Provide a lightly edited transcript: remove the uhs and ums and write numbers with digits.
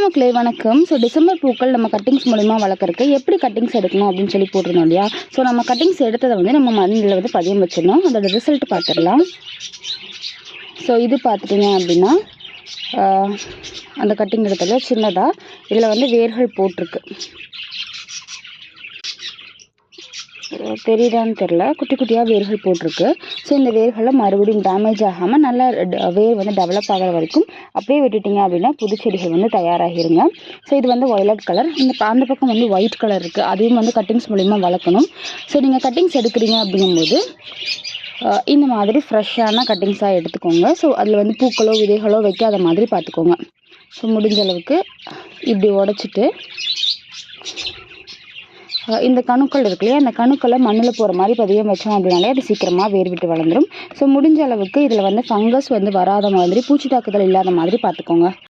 Hello மக்களே, வணக்கம். So December பூக்கள் நம்ம கட்டிங்ஸ் மூலிமா வளர்க்குறக்கு எப்படி கட்டிங்ஸ் எடுக்கணும் அப்படின்னு சொல்லி போட்டிருந்தோம் இல்லையா. ஸோ நம்ம கட்டிங்ஸ் எடுத்ததை வந்து நம்ம மண்ணில் வந்து பதியம் வச்சிடணும். அதோட ரிசல்ட் பார்த்துடலாம். ஸோ இது பார்த்துட்டிங்க அப்படின்னா அந்த கட்டிங் எடுத்ததில் சின்னதாக இதில் வந்து வேர்கள் போட்டிருக்கு. தெரியுதான்னு தெரில, குட்டி குட்டியாக வேர்கள் போட்டிருக்கு. ஸோ இந்த வேர்களில் மறுபடியும் டேமேஜ் ஆகாமல் நல்லா வேர் வந்து டெவலப் ஆகிற வரைக்கும் அப்படியே விட்டுட்டிங்க அப்படின்னா புது செடிகள் வந்து தயாராகிருங்க. ஸோ இது வந்து வயலட் கலர், அந்த பக்கம் வந்து ஒயிட் கலர் இருக்குது. அதையும் வந்து கட்டிங்ஸ் மூலிமா வளர்க்கணும். ஸோ நீங்கள் கட்டிங்ஸ் எடுக்கிறீங்க அப்படிங்கும்போது இந்த மாதிரி ஃப்ரெஷ்ஷான கட்டிங்ஸாக எடுத்துக்கோங்க. ஸோ அதில் வந்து பூக்களோ விதைகளோ வைக்காத மாதிரி பார்த்துக்கோங்க. ஸோ முடிஞ்ச அளவுக்கு இப்படி உடச்சிட்டு இந்த கணுக்கள் இருக்கு இல்லையா, அந்த கணுக்களை மண்ணில் போகிற மாதிரி பதியம் வச்சோம் அப்படின்னாலே அது சீக்கிரமாக வேர் விட்டு வளர்ந்துடும். ஸோ முடிஞ்ச அளவுக்கு இதில் வந்து ஃபங்கஸ் வந்து வராத மாதிரி, பூச்சி தாக்குதல் இல்லாத மாதிரி பார்த்துக்கோங்க.